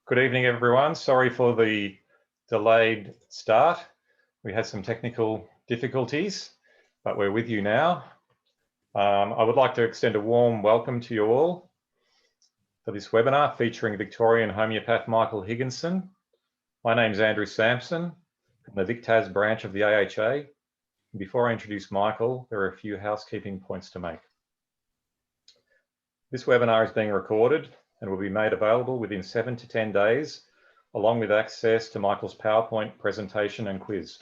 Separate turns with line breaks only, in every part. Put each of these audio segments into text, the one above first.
Good evening, everyone. Sorry for the delayed start. We had some technical difficulties, but we're with you now. I would like to extend a warm welcome to you all for this webinar featuring Victorian homeopath Michael Higginson. My name is Andrew Sampson from the VicTas branch of the AHA. Before I introduce Michael, there are a few housekeeping points to make. This webinar is being recorded and will be made available within 7 to 10 days, along with access to Michael's PowerPoint presentation and quiz.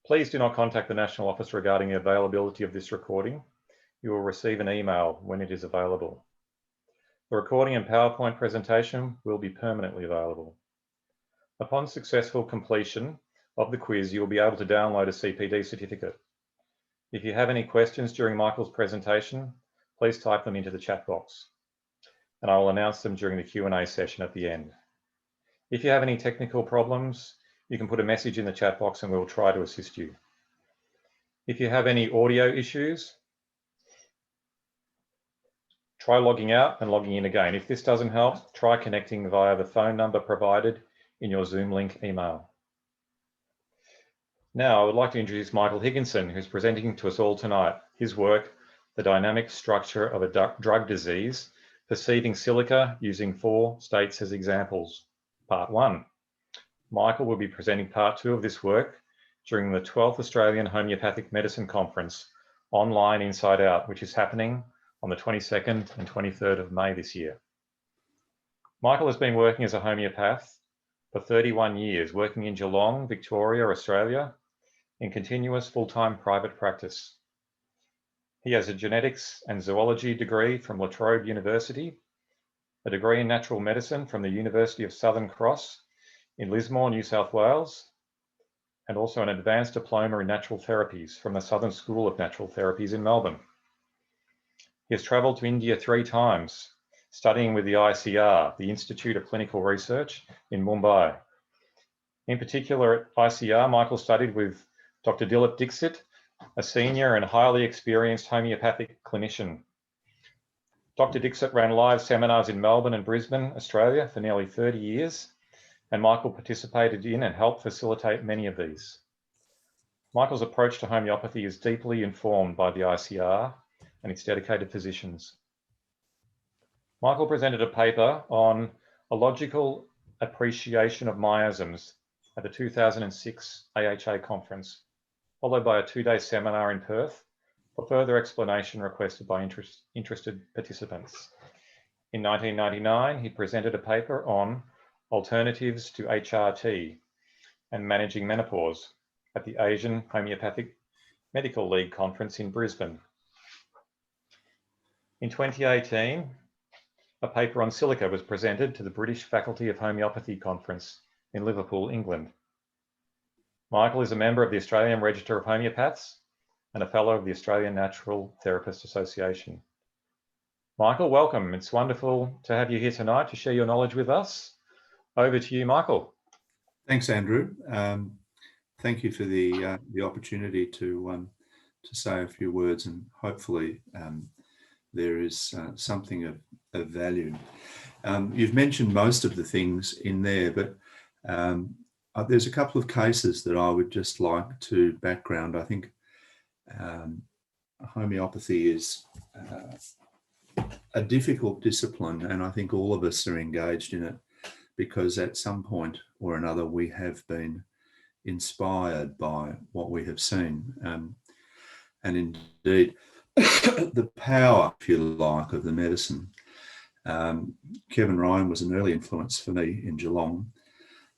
Please do not contact the National Office regarding the availability of this recording. You will receive an email when it is available. The recording and PowerPoint presentation will be permanently available. Upon successful completion of the quiz, you will be able to download a CPD certificate. If you have any questions during Michael's presentation, please type them into the chat box, and I will announce them during the Q&A session at the end. If you have any technical problems, you can put a message in the chat box and we'll try to assist you. If you have any audio issues, try logging out and logging in again. If this doesn't help, try connecting via the phone number provided in your Zoom link email. Now, I would like to introduce Michael Higginson, who's presenting to us all tonight his work, The Dynamic Structure of a Drug Disease, Perceiving Silica Using 4 States as Examples, Part 1. Michael will be presenting Part 2 of this work during the 12th Australian Homeopathic Medicine Conference, online Inside Out, which is happening on the 22nd and 23rd of May this year. Michael has been working as a homeopath for 31 years, working in Geelong, Victoria, Australia, in continuous full-time private practice. He has a genetics and zoology degree from La Trobe University, a degree in natural medicine from the University of Southern Cross in Lismore, New South Wales, and also an advanced diploma in natural therapies from the Southern School of Natural Therapies in Melbourne. He has travelled to India 3 times, studying with the ICR, the Institute of Clinical Research in Mumbai. In particular, at ICR, Michael studied with Dr. Dilip Dixit, a senior and highly experienced homeopathic clinician. Dr. Dixit ran live seminars in Melbourne and Brisbane, Australia for nearly 30 years, and Michael participated in and helped facilitate many of these. Michael's approach to homeopathy is deeply informed by the ICR and its dedicated physicians. Michael presented a paper on a logical appreciation of miasms at the 2006 AHA conference, followed by a 2-day seminar in Perth for further explanation requested by interested participants. In 1999, he presented a paper on alternatives to HRT and managing menopause at the Asian Homeopathic Medical League conference in Brisbane. In 2018, a paper on silica was presented to the British Faculty of Homeopathy conference in Liverpool, England. Michael is a member of the Australian Register of Homeopaths and a fellow of the Australian Natural Therapists Association. Michael, welcome. It's wonderful to have you here tonight to share your knowledge with us. Over to you, Michael.
Thanks, Andrew. Thank you for the opportunity to say a few words, and hopefully there is something of value. You've mentioned most of the things in there, but there's a couple of cases that I would just like to background. I think homeopathy is a difficult discipline, and I think all of us are engaged in it because at some point or another we have been inspired by what we have seen. And indeed, the power, if you like, of the medicine. Kevin Ryan was an early influence for me in Geelong.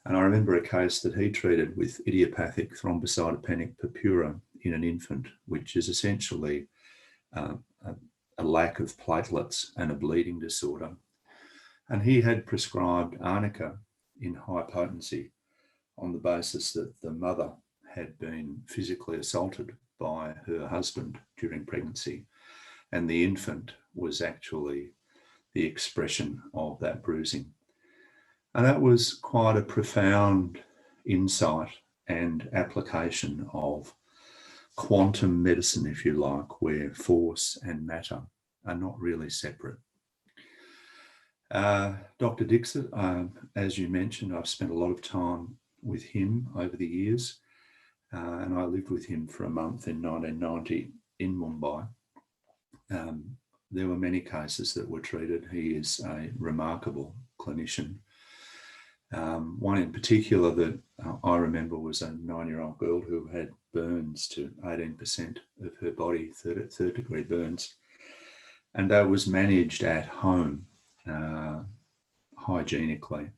And I remember a case that he treated with idiopathic thrombocytopenic purpura in an infant, which is essentially a lack of platelets and a bleeding disorder. And he had prescribed arnica in high potency on the basis that the mother had been physically assaulted by her husband during pregnancy, and the infant was actually the expression of that bruising. And that was quite a profound insight and application of quantum medicine, if you like, where force and matter are not really separate. Dr. Dixit, as you mentioned, I've spent a lot of time with him over the years, and I lived with him for a month in 1990 in Mumbai. There were many cases that were treated. He is a remarkable clinician. One in particular that I remember was a 9-year-old girl who had burns to 18% of her body, third degree burns, and that was managed at home hygienically.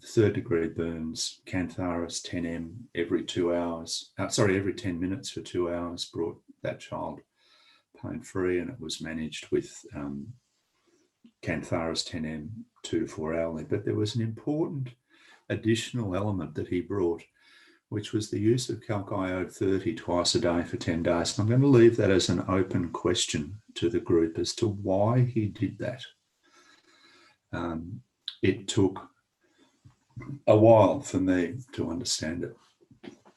Third degree burns, Cantharis 10M every 2 hours, every 10 minutes for 2 hours brought that child pain-free, and it was managed with Cantharis 10M 2 to 4 hourly. But there was an important additional element that he brought, which was the use of calcium 30 twice a day for 10 days. And I'm going to leave that as an open question to the group as to why he did that. It took a while for me to understand it.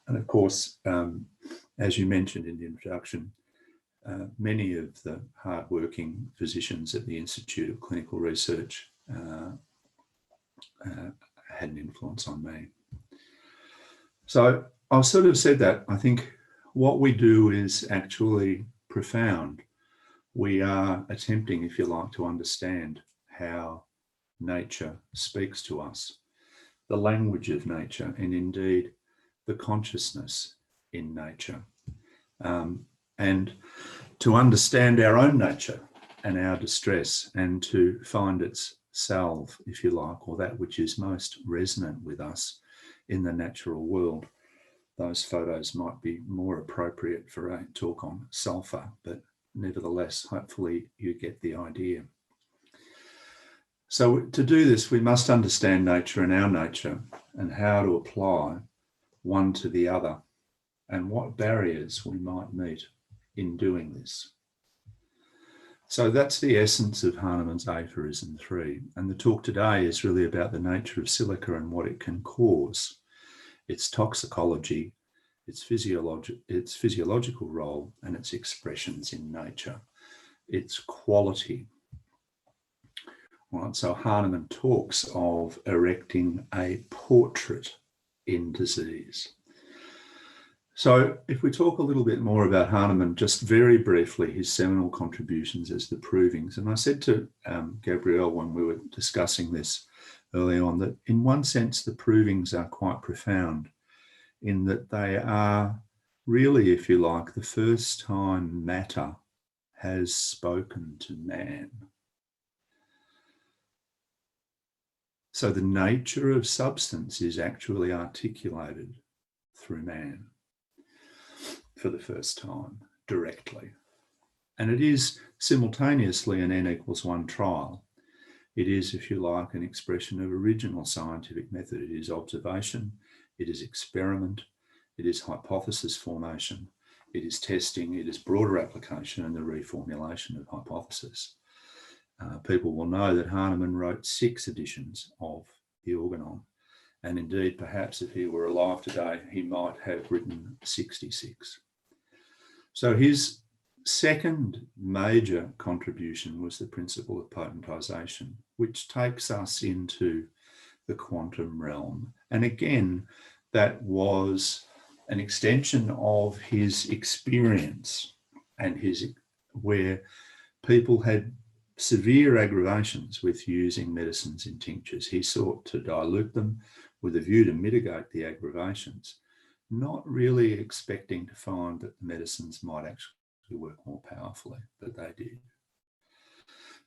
And of course, as you mentioned in the introduction, many of the hardworking physicians at the Institute of Clinical Research had an influence on me. So I've sort of said that. I think what we do is actually profound. We are attempting, if you like, to understand how nature speaks to us, the language of nature, and indeed the consciousness in nature. And to understand our own nature and our distress, and to find its salve, if you like, or that which is most resonant with us in the natural world. Those photos might be more appropriate for a talk on sulfur, but nevertheless, hopefully you get the idea. So to do this, we must understand nature and our nature, and how to apply one to the other, and what barriers we might meet in doing this. So that's the essence of Hahnemann's aphorism 3. And the talk today is really about the nature of silica and what it can cause, its toxicology, its physiological role, and its expressions in nature, its quality. Right, so Hahnemann talks of erecting a portrait in disease. So if we talk a little bit more about Hahnemann, just very briefly, his seminal contributions as the provings. And I said to Gabrielle when we were discussing this early on, that in one sense, the provings are quite profound in that they are really, if you like, the first time matter has spoken to man. So the nature of substance is actually articulated through man for the first time, directly. And it is simultaneously an N=1 trial. It is, if you like, an expression of original scientific method. It is observation, it is experiment, it is hypothesis formation, it is testing, it is broader application and the reformulation of hypothesis. People will know that Hahnemann wrote 6 editions of the Organon. And indeed, perhaps if he were alive today, he might have written 66. So his second major contribution was the principle of potentization, which takes us into the quantum realm. And again, that was an extension of his experience and where people had severe aggravations with using medicines in tinctures. He sought to dilute them with a view to mitigate the aggravations, not really expecting to find that the medicines might actually work more powerfully, but they did.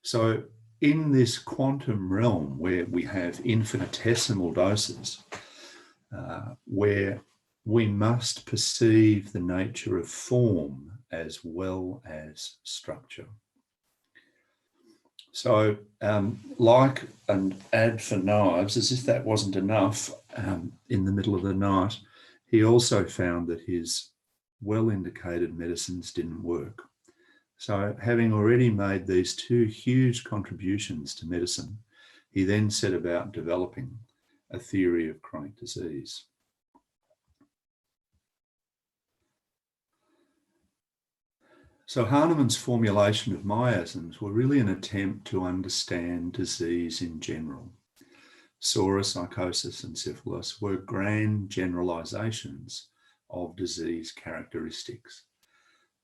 So in this quantum realm where we have infinitesimal doses, where we must perceive the nature of form as well as structure. So like an ad for knives, as if that wasn't enough, in the middle of the night, he also found that his well-indicated medicines didn't work. So having already made these 2 huge contributions to medicine, he then set about developing a theory of chronic disease. So Hahnemann's formulation of miasms were really an attempt to understand disease in general. Sora, psychosis, and syphilis were grand generalizations of disease characteristics.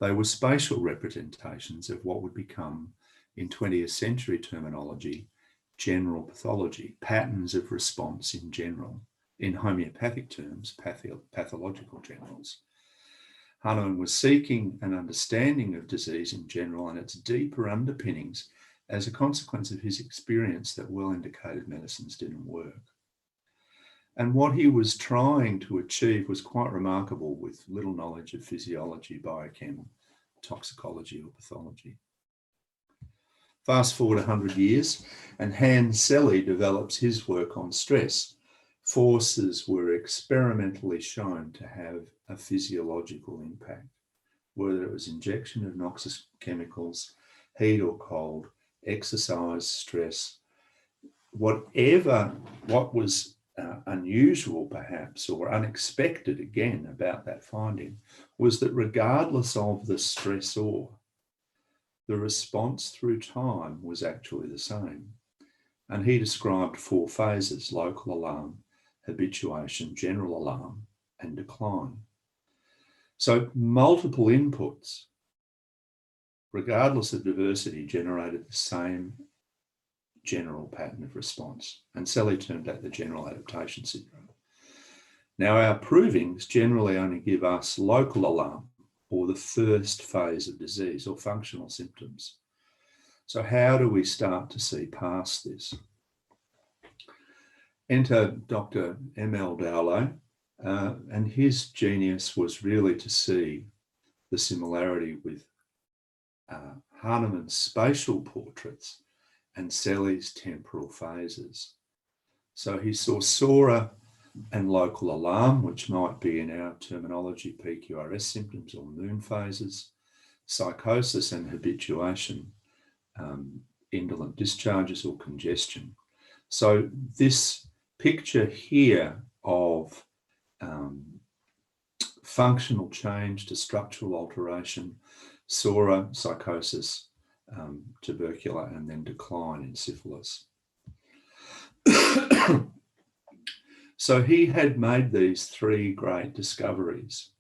They were spatial representations of what would become, in 20th century terminology, general pathology, patterns of response in general. In homeopathic terms, pathological generals. Hahnemann was seeking an understanding of disease in general and its deeper underpinnings as a consequence of his experience that well-indicated medicines didn't work. And what he was trying to achieve was quite remarkable with little knowledge of physiology, biochem, toxicology, or pathology. Fast forward 100 years, and Hans Selye develops his work on stress. Forces were experimentally shown to have a physiological impact, whether it was injection of noxious chemicals, heat or cold, exercise, stress, what was unusual perhaps or unexpected again about that finding was that regardless of the stressor, the response through time was actually the same. And he described 4 phases: local alarm, habituation, general alarm, and decline. So multiple inputs, regardless of diversity, generated the same general pattern of response. And Selye termed that the general adaptation syndrome. Now, our provings generally only give us local alarm, or the first phase of disease, or functional symptoms. So how do we start to see past this? Enter Dr. M.L. Dowley, and his genius was really to see the similarity with Hahnemann's spatial portraits and Selye's temporal phases. So he saw SORA and local alarm, which might be in our terminology PQRS symptoms or moon phases, psychosis and habituation, indolent discharges or congestion. So this picture here of functional change to structural alteration, SORA, psychosis, tubercular, and then decline in syphilis. So he had made these 3 great discoveries.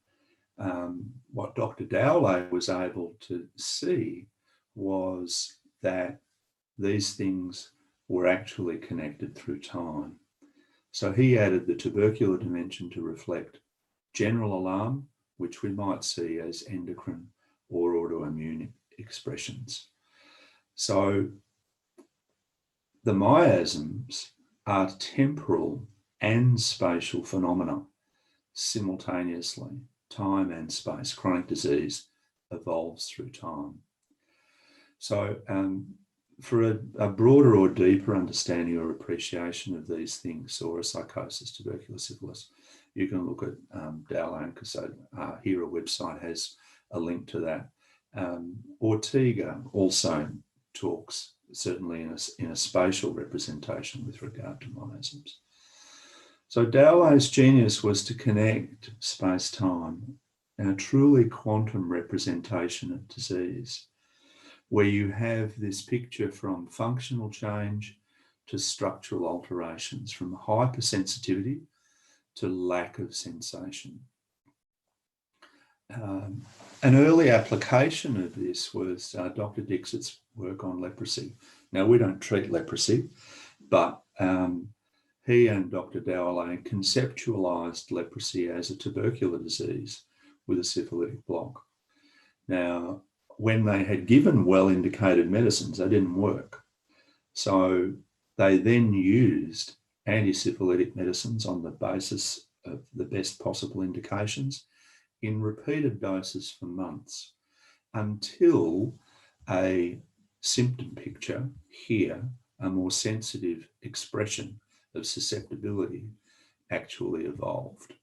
What Dr. Dowley was able to see was that these things were actually connected through time. So he added the tubercular dimension to reflect general alarm, which we might see as endocrine or autoimmune expressions. So the miasms are temporal and spatial phenomena simultaneously. Time and space. Chronic disease evolves through time. So for a broader or deeper understanding or appreciation of these things, SORA, psychosis, tubercular, syphilis, you can look at Dowley, because here a website has a link to that. Ortega also talks, certainly in a spatial representation with regard to miasms. So Dowley's genius was to connect space-time in a truly quantum representation of disease, where you have this picture from functional change to structural alterations, from hypersensitivity to lack of sensation. An early application of this was Dr. Dixit's work on leprosy. Now, we don't treat leprosy, but he and Dr. Dowley conceptualized leprosy as a tubercular disease with a syphilitic block. Now, when they had given well-indicated medicines, they didn't work. So they then used anti-syphilitic medicines on the basis of the best possible indications in repeated doses for months until a symptom picture here, a more sensitive expression of susceptibility, actually evolved.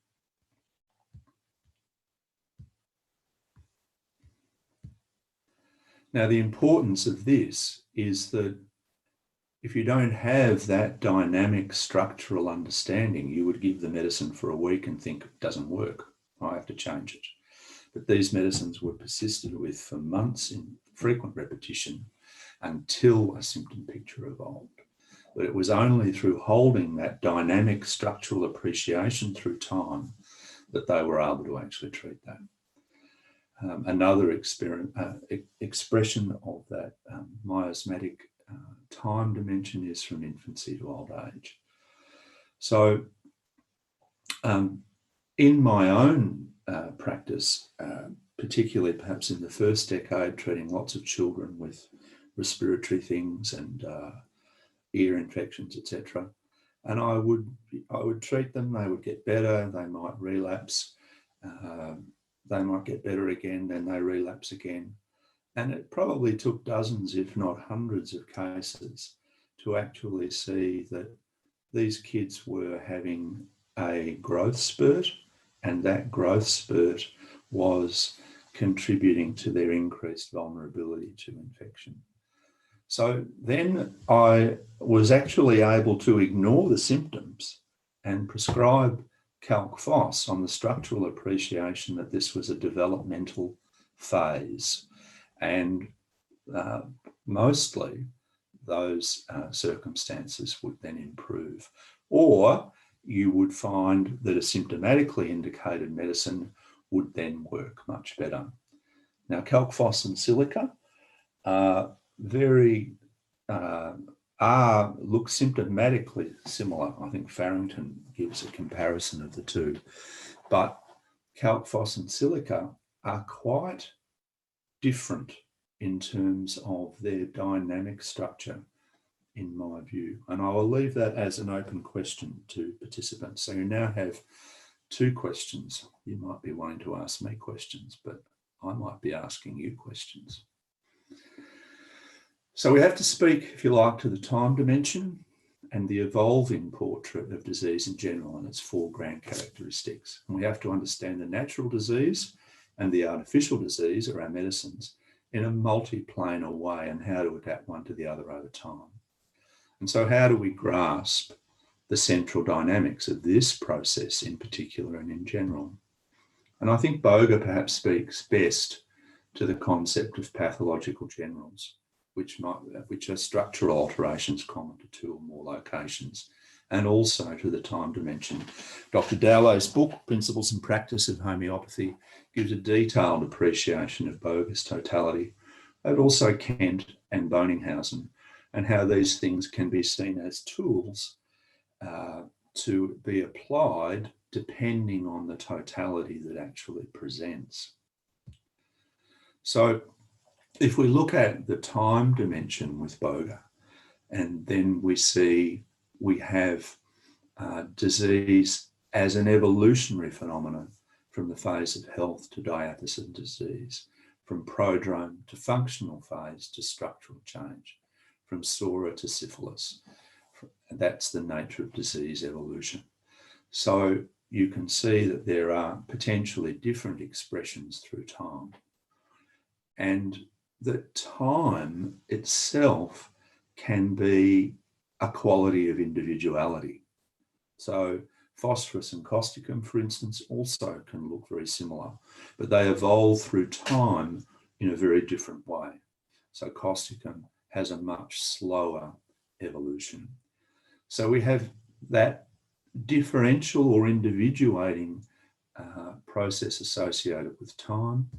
Now, the importance of this is that if you don't have that dynamic structural understanding, you would give the medicine for a week and think it doesn't work. I have to change it. But these medicines were persisted with for months in frequent repetition until a symptom picture evolved. But it was only through holding that dynamic structural appreciation through time that they were able to actually treat that. Another expression of that miasmatic time dimension is from infancy to old age. So in my own practice, particularly perhaps in the first decade, treating lots of children with respiratory things and ear infections, etc. And I would treat them, they would get better, they might relapse, they might get better again, then they relapse again. And it probably took dozens, if not hundreds of cases to actually see that these kids were having a growth spurt, and that growth spurt was contributing to their increased vulnerability to infection. So then I was actually able to ignore the symptoms and prescribe calc phos on the structural appreciation that this was a developmental phase. And mostly those circumstances would then improve. Or you would find that a symptomatically indicated medicine would then work much better. Now, calc phos and silica look symptomatically similar. I think Farrington gives a comparison of the two, but calc phos and silica are quite different in terms of their dynamic structure, in my view. And I will leave that as an open question to participants. So you now have two questions. You might be wanting to ask me questions, but I might be asking you questions. So we have to speak, if you like, to the time dimension and the evolving portrait of disease in general and its four grand characteristics. And we have to understand the natural disease and the artificial disease, or our medicines, in a multi-planar way, and how to adapt one to the other over time. And so how do we grasp the central dynamics of this process in particular and in general? And I think Boger perhaps speaks best to the concept of pathological generals, which are structural alterations common to two or more locations, and also to the time dimension. Dr. Dowlow's book, Principles and Practice of Homeopathy, gives a detailed appreciation of Boger's totality, but also Kent and Boninghausen, and how these things can be seen as tools to be applied depending on the totality that actually presents. So if we look at the time dimension with Boger, and then we see we have disease as an evolutionary phenomenon from the phase of health to diathesis disease, from prodrome to functional phase to structural change, from psora to syphilis. That's the nature of disease evolution. So you can see that there are potentially different expressions through time. And that time itself can be a quality of individuality. So phosphorus and causticum, for instance, also can look very similar, but they evolve through time in a very different way. So causticum has a much slower evolution. So we have that differential or individuating process associated with time.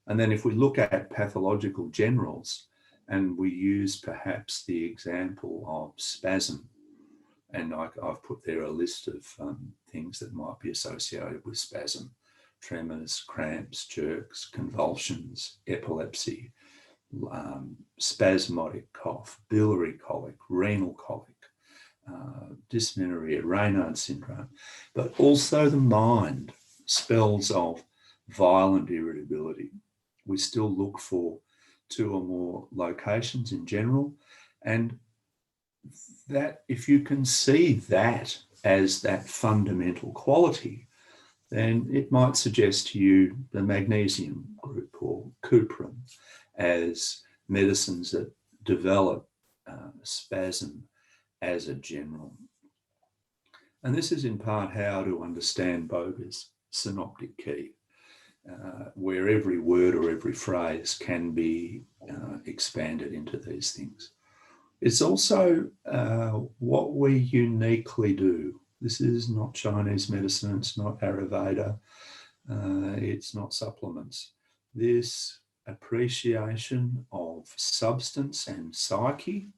And then if we look at pathological generals, and we use perhaps the example of spasm, and I've put there a list of things that might be associated with spasm: tremors, cramps, jerks, convulsions, epilepsy, spasmodic cough, biliary colic, renal colic, dysmenorrhea, Raynaud's syndrome, but also the mind, spells of violent irritability. We still look for two or more locations in general, and that if you can see that as that fundamental quality, then it might suggest to you the magnesium group or cuprum as medicines that develop spasm as a general. And this is in part how to understand Boger's synoptic key. where every word or every phrase can be expanded into these things. It's also what we uniquely do. This is not Chinese medicine, it's not Ayurveda, it's not supplements. This appreciation of substance and psyche,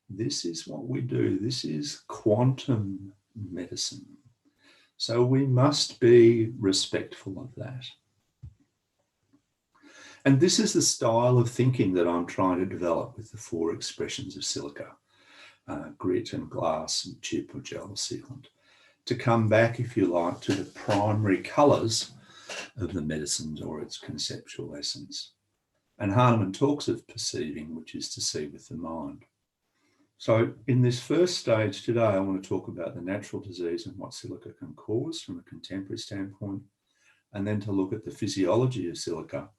this is what we do. This is quantum medicine. So we must be respectful of that. And this is the style of thinking that I'm trying to develop with the 4 expressions of silica, grit and glass and chip or gel sealant, to come back, if you like, to the primary colours of the medicines or its conceptual essence. And Hahnemann talks of perceiving, which is to see with the mind. So in this first stage today, I want to talk about the natural disease and what silica can cause from a contemporary standpoint, and then to look at the physiology of silica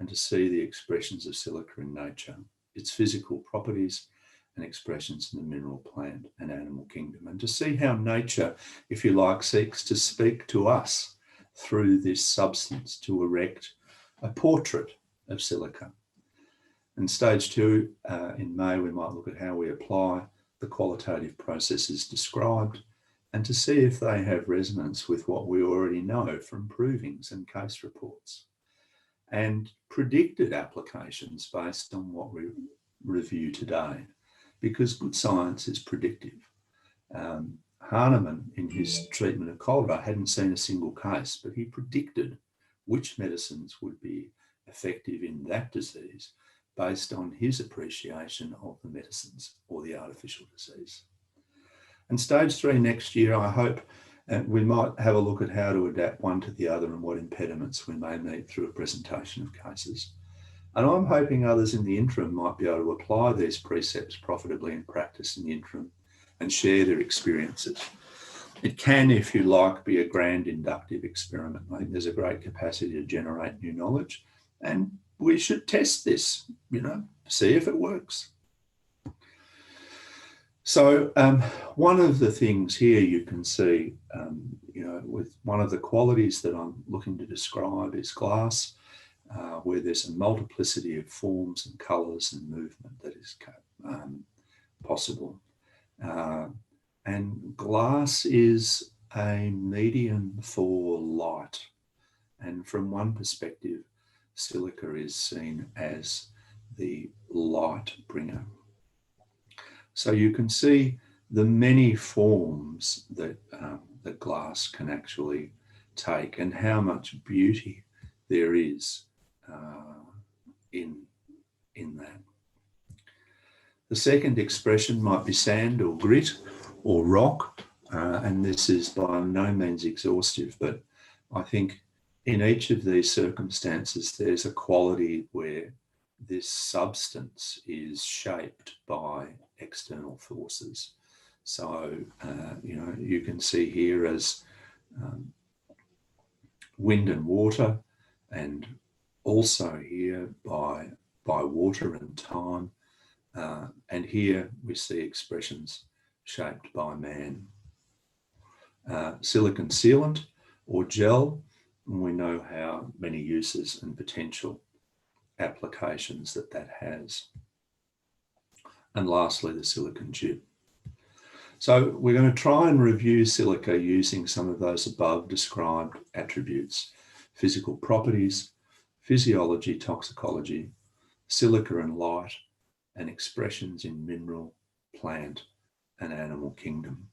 and to see the expressions of silica in nature, its physical properties and expressions in the mineral, plant and animal kingdom, and to see how nature, if you like, seeks to speak to us through this substance to erect a portrait of silica. In stage 2, in May, we might look at how we apply the qualitative processes described and to see if they have resonance with what we already know from provings and case reports, and predicted applications based on what we review today, because good science is predictive. Hahnemann, in his treatment of cholera, hadn't seen a single case, but he predicted which medicines would be effective in that disease based on his appreciation of the medicines or the artificial disease. And stage 3 next year, I hope we might have a look at how to adapt one to the other and what impediments we may meet through a presentation of cases. And I'm hoping others in the interim might be able to apply these precepts profitably in practice in the interim and share their experiences. It can, if you like, be a grand inductive experiment. I think there's a great capacity to generate new knowledge, and we should test this, see if it works. So one of the things here you can see, with one of the qualities that I'm looking to describe is glass, where there's a multiplicity of forms and colours and movement that is possible. And glass is a medium for light. And from one perspective, silica is seen as the light bringer. So you can see the many forms that that glass can actually take and how much beauty there is in that. The second expression might be sand or grit or rock, and this is by no means exhaustive, but I think in each of these circumstances, there's a quality where this substance is shaped by external forces. So, you can see here as wind and water, and also here by water and time. And here we see expressions shaped by man. Silicon sealant or gel, we know how many uses and potential applications that has. And lastly, the silicon chip. So we're going to try and review silica using some of those above described attributes: physical properties, physiology, toxicology, silica and light, and expressions in mineral, plant, and animal kingdom.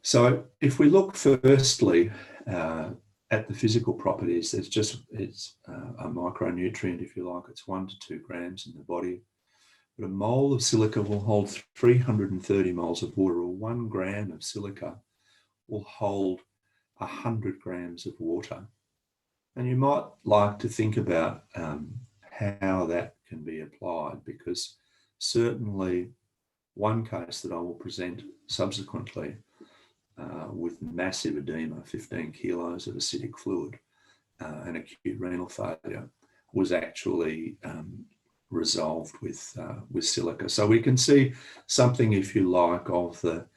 So if we look firstly at the physical properties, it's a micronutrient, if you like. It's 1 to 2 grams in the body. But a mole of silica will hold 330 moles of water, or 1 gram of silica will hold 100 grams of water. And you might like to think about how that can be applied, because certainly one case that I will present subsequently with massive edema, 15 kilos of acidic fluid and acute renal failure, was actually resolved with silica. So we can see something, if you like, of the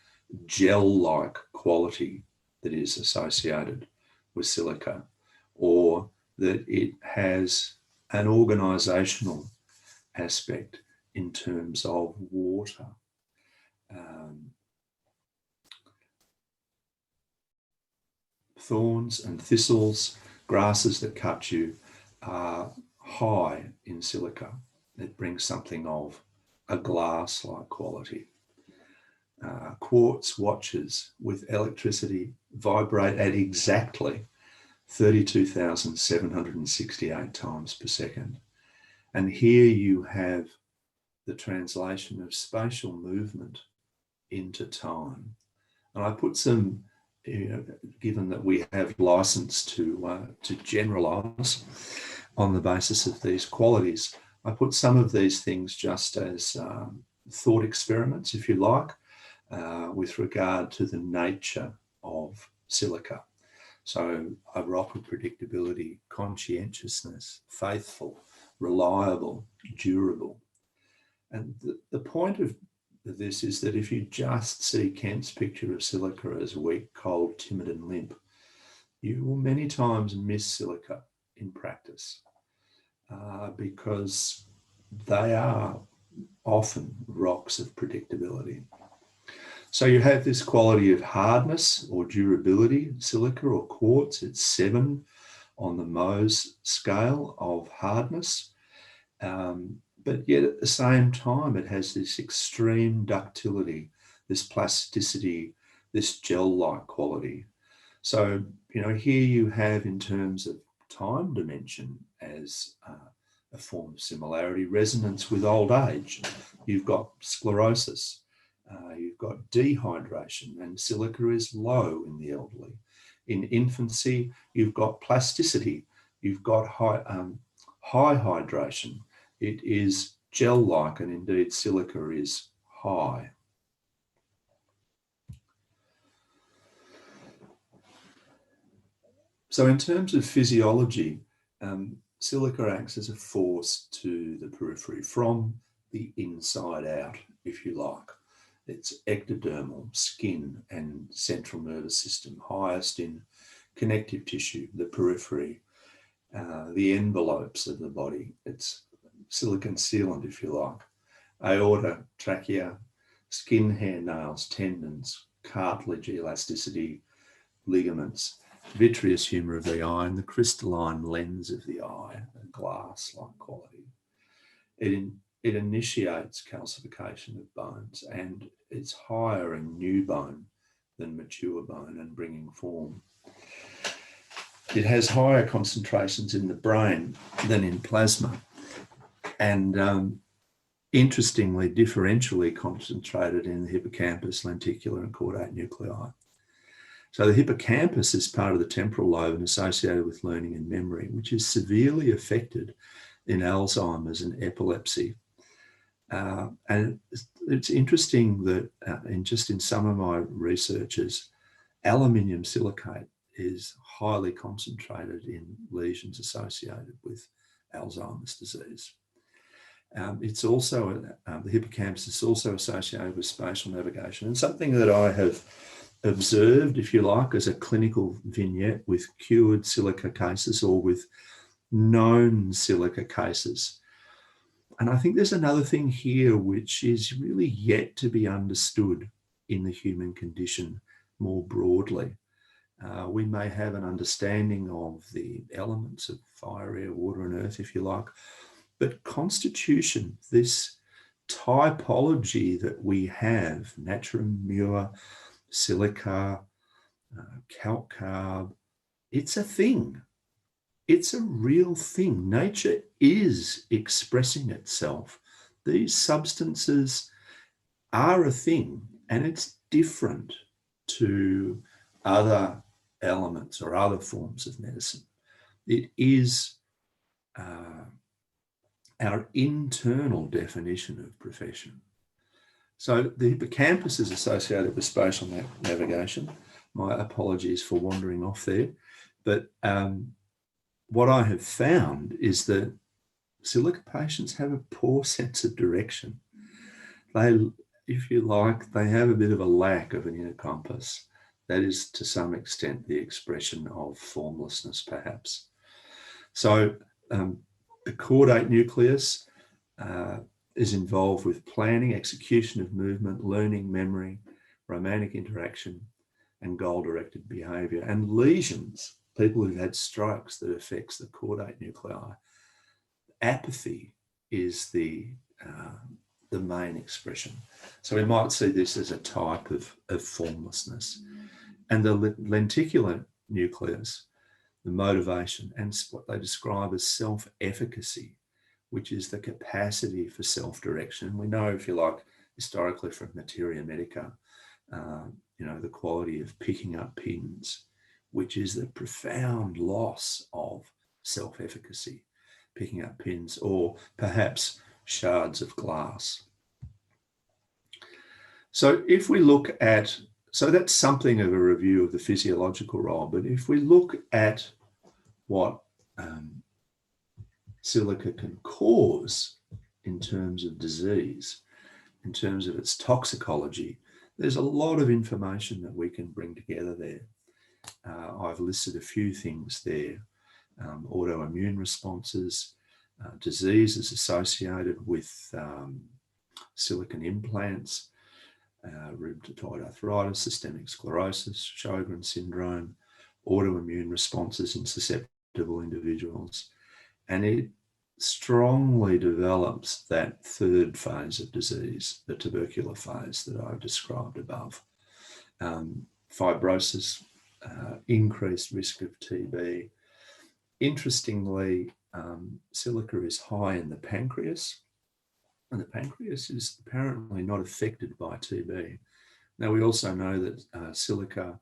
gel-like quality that is associated with silica. or that it has an organisational aspect in terms of water. Thorns and thistles, grasses that cut you, are high in silica. It brings something of a glass-like quality. Quartz watches with electricity vibrate at exactly 32,768 times per second. And here you have the translation of spatial movement into time. And I put some, given that we have license to generalize on the basis of these qualities, I put some of these things just as thought experiments, if you like, with regard to the nature of silica. So a rock of predictability, conscientiousness, faithful, reliable, durable. And the point of this is that if you just see Kent's picture of silica as weak, cold, timid, and limp, you will many times miss silica in practice because they are often rocks of predictability. So you have this quality of hardness or durability, silica or quartz. It's 7 on the Mohs scale of hardness. But yet at the same time, it has this extreme ductility, this plasticity, this gel-like quality. So, here you have, in terms of time dimension, as a form of similarity, resonance with old age. You've got sclerosis, you've got dehydration, and silica is low in the elderly. In infancy, you've got plasticity, you've got high hydration. It is gel-like, and indeed silica is high. So in terms of physiology, silica acts as a force to the periphery from the inside out, if you like. It's ectodermal, skin, and central nervous system, highest in connective tissue, the periphery, the envelopes of the body. It's silicon sealant, if you like. Aorta, trachea, skin, hair, nails, tendons, cartilage, elasticity, ligaments, vitreous humour of the eye, and the crystalline lens of the eye, a glass-like quality. It initiates calcification of bones, and it's higher in new bone than mature bone and bringing form. It has higher concentrations in the brain than in plasma, and interestingly, differentially concentrated in the hippocampus, lenticular, and caudate nuclei. So the hippocampus is part of the temporal lobe and associated with learning and memory, which is severely affected in Alzheimer's and epilepsy. And it's interesting that in some of my researches, aluminium silicate is highly concentrated in lesions associated with Alzheimer's disease. It's also, the hippocampus is also associated with spatial navigation, and something that I have observed, if you like, as a clinical vignette with cured silica cases or with known silica cases. And I think there's another thing here which is really yet to be understood in the human condition more broadly. We may have an understanding of the elements of fire, air, water, and earth, if you like, but constitution, this typology that we have, natrum mur, silica, calcarb, it's a thing. It's a real thing. Nature is expressing itself. These substances are a thing, and it's different to other elements or other forms of medicine. It is our internal definition of profession. So the hippocampus is associated with spatial navigation. My apologies for wandering off there. But what I have found is that silica patients have a poor sense of direction. They, if you like, they have a bit of a lack of an inner compass. That is, to some extent, the expression of formlessness, perhaps. So the caudate nucleus is involved with planning, execution of movement, learning, memory, romantic interaction, and goal-directed behaviour. And lesions, people who've had strokes that affects the caudate nuclei, apathy is the main expression. So we might see this as a type of formlessness. And the lenticular nucleus, the motivation, and what they describe as self-efficacy, which is the capacity for self-direction. We know, if you like, historically from materia medica, the quality of picking up pins, which is the profound loss of self-efficacy, picking up pins, or perhaps shards of glass. So if we look at, so that's something of a review of the physiological role, but if we look at what silica can cause in terms of disease, in terms of its toxicology, there's a lot of information that we can bring together there. I've listed a few things there: autoimmune responses, diseases associated with silicon implants, rheumatoid arthritis, systemic sclerosis, Sjogren's syndrome, autoimmune responses in susceptible individuals. And it strongly develops that third phase of disease, the tubercular phase that I've described above. Fibrosis, increased risk of TB. Interestingly, silica is high in the pancreas, and the pancreas is apparently not affected by TB. Now, we also know that silica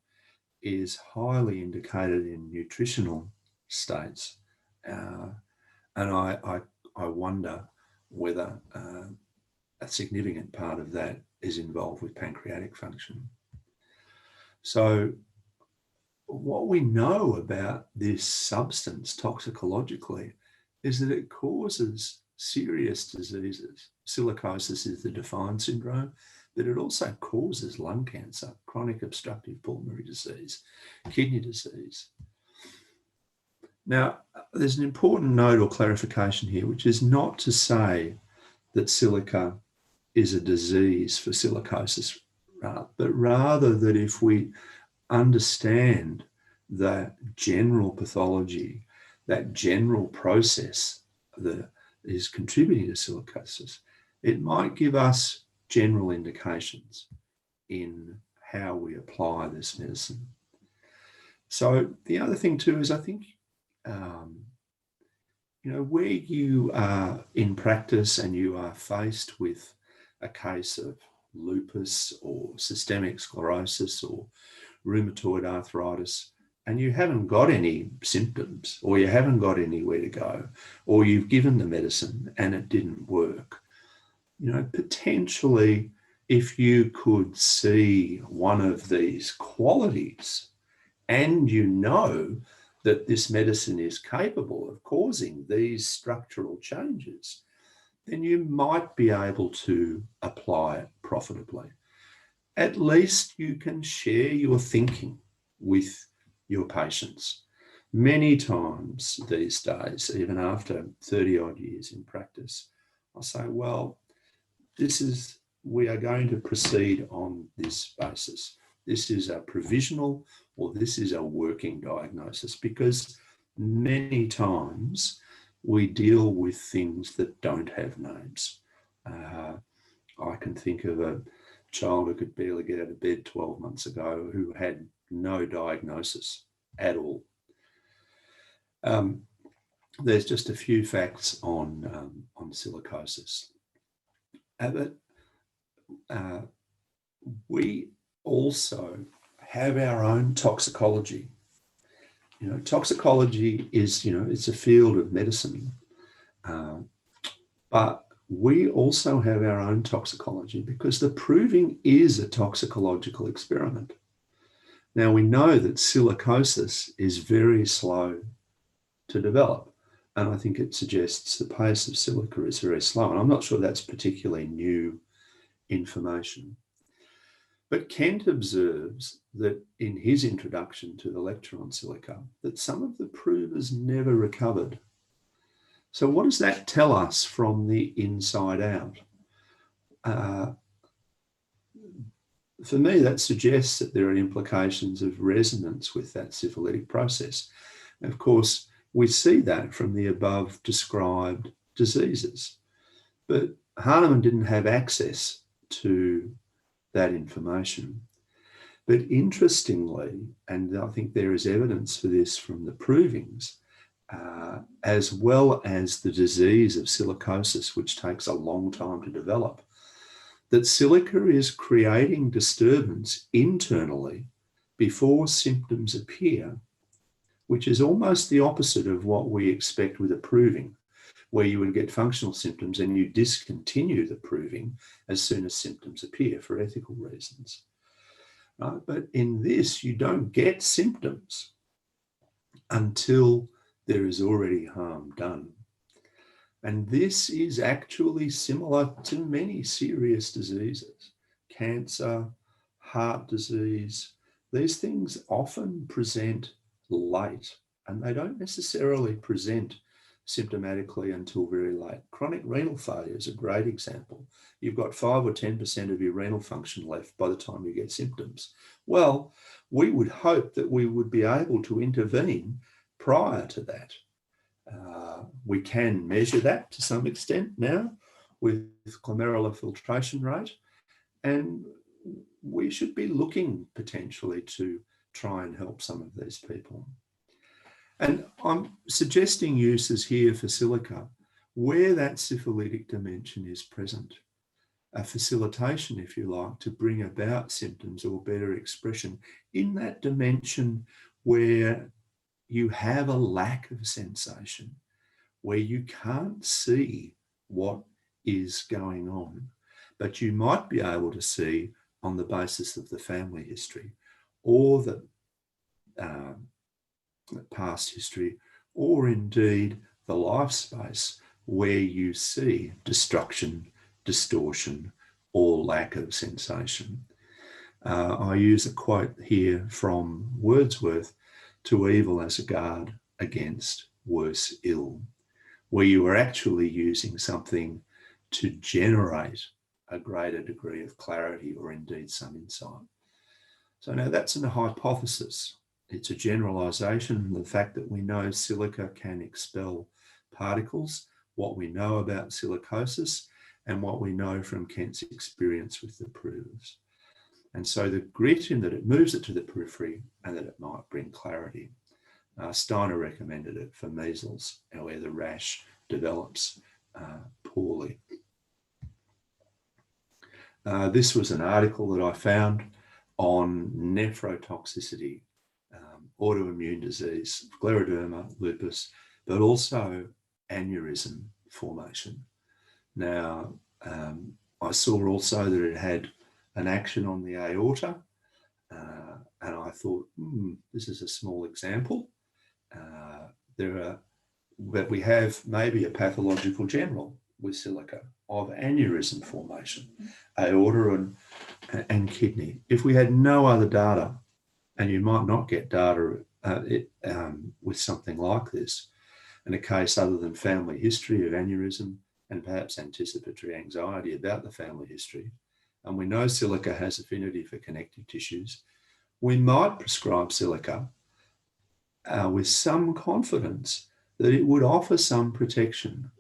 is highly indicated in nutritional states, and I wonder whether a significant part of that is involved with pancreatic function. So what we know about this substance toxicologically is that it causes serious diseases. Silicosis is the defined syndrome, but it also causes lung cancer, chronic obstructive pulmonary disease, kidney disease. Now, there's an important note or clarification here, which is not to say that silica is a disease for silicosis, but rather that if we understand that general pathology, that general process that is contributing to silicosis, it might give us general indications in how we apply this medicine. So the other thing too is, I think, where you are in practice and you are faced with a case of lupus or systemic sclerosis or rheumatoid arthritis, and you haven't got any symptoms, or you haven't got anywhere to go, or you've given the medicine and it didn't work, potentially if you could see one of these qualities and that this medicine is capable of causing these structural changes, then you might be able to apply it profitably. At least you can share your thinking with your patients. Many times these days, even after 30 odd years in practice, I'll say, well, we are going to proceed on this basis. This is a provisional, or this is a working diagnosis, because many times we deal with things that don't have names. I can think of a child who could barely get out of bed 12 months ago who had no diagnosis at all. There's just a few facts on silicosis. But we also have our own toxicology. Toxicology is, it's a field of medicine, but we also have our own toxicology, because the proving is a toxicological experiment. Now, we know that silicosis is very slow to develop, and I think it suggests the pace of silica is very slow, and I'm not sure that's particularly new information. But Kent observes that in his introduction to the lecture on silica, that some of the provers never recovered. So what does that tell us from the inside out? For me, that suggests that there are implications of resonance with that syphilitic process. And of course, we see that from the above described diseases. But Hahnemann didn't have access to that information. But interestingly, and I think there is evidence for this from the provings, as well as the disease of silicosis, which takes a long time to develop, that silica is creating disturbance internally before symptoms appear, which is almost the opposite of what we expect with a proving, where you would get functional symptoms and you discontinue the proving as soon as symptoms appear for ethical reasons. But in this, you don't get symptoms until there is already harm done. And this is actually similar to many serious diseases, cancer, heart disease. These things often present late, and they don't necessarily present symptomatically until very late. Chronic renal failure is a great example. You've got 5 or 10% of your renal function left by the time you get symptoms. Well, we would hope that we would be able to intervene prior to that. We can measure that to some extent now with glomerular filtration rate, and we should be looking potentially to try and help some of these people. And I'm suggesting uses here for silica where that syphilitic dimension is present. A facilitation, if you like, to bring about symptoms or better expression in that dimension where you have a lack of sensation, where you can't see what is going on, but you might be able to see on the basis of the family history or the past history, or indeed the life space where you see destruction, distortion, or lack of sensation. I use a quote here from Wordsworth: "To evil as a guard against worse ill," where you are actually using something to generate a greater degree of clarity or indeed some insight. So now that's a hypothesis. It's a generalization. The fact that we know silica can expel particles, what we know about silicosis, and what we know from Kent's experience with the provers. And so the grit in that it moves it to the periphery and that it might bring clarity. Steiner recommended it for measles, where the rash develops poorly. This was an article that I found on nephrotoxicity, autoimmune disease, scleroderma, lupus, but also aneurysm formation. Now, I saw also that it had an action on the aorta, and I thought, this is a small example. But we have maybe a pathological general with silica of aneurysm formation, aorta and kidney. If we had no other data, and you might not get data with something like this, in a case other than family history of aneurysm and perhaps anticipatory anxiety about the family history, and we know silica has affinity for connective tissues, we might prescribe silica with some confidence that it would offer some protection.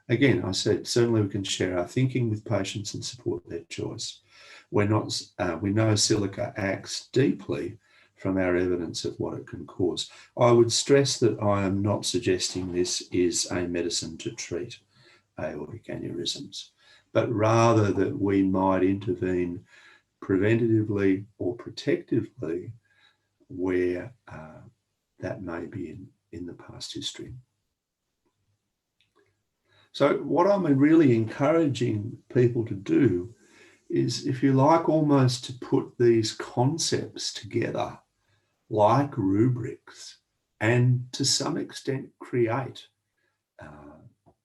Again, I said, certainly we can share our thinking with patients and support their choice. We know silica acts deeply from our evidence of what it can cause. I would stress that I am not suggesting this is a medicine to treat aortic aneurysms, but rather that we might intervene preventatively or protectively where that may be in the past history. So what I'm really encouraging people to do is, if you like, almost to put these concepts together like rubrics and to some extent create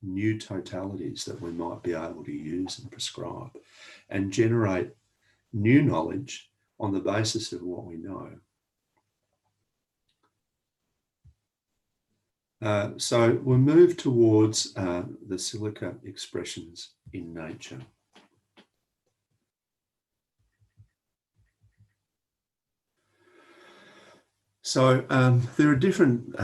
new totalities that we might be able to use and prescribe and generate new knowledge on the basis of what we know. So we'll move towards the silica expressions in nature. So there are different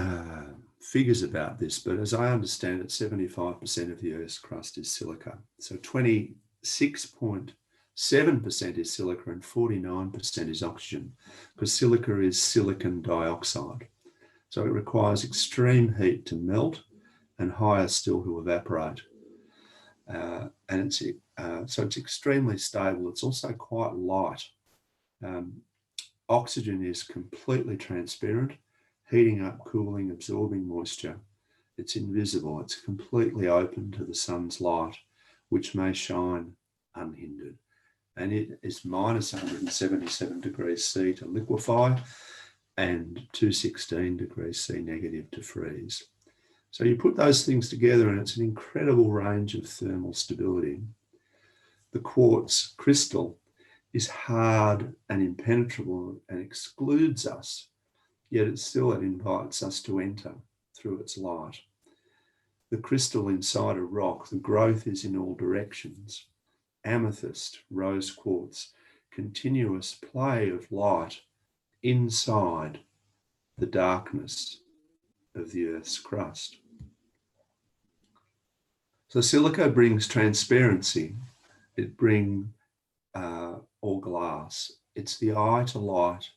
figures about this, but as I understand it, 75% of the Earth's crust is silica. So 26.7% is silica and 49% is oxygen, because silica is silicon dioxide. So it requires extreme heat to melt and higher still to evaporate. And so it's extremely stable. It's also quite light. Oxygen is completely transparent, heating up, cooling, absorbing moisture. It's invisible. It's completely open to the sun's light, which may shine unhindered. And it is minus 177 degrees C to liquefy and 216 degrees C negative to freeze. So you put those things together and it's an incredible range of thermal stability. The quartz crystal is hard and impenetrable and excludes us, yet it invites us to enter through its light. The crystal inside a rock, the growth is in all directions. Amethyst, rose quartz, continuous play of light inside the darkness of the Earth's crust. So silica brings transparency. It brings or glass. It's the eye to light,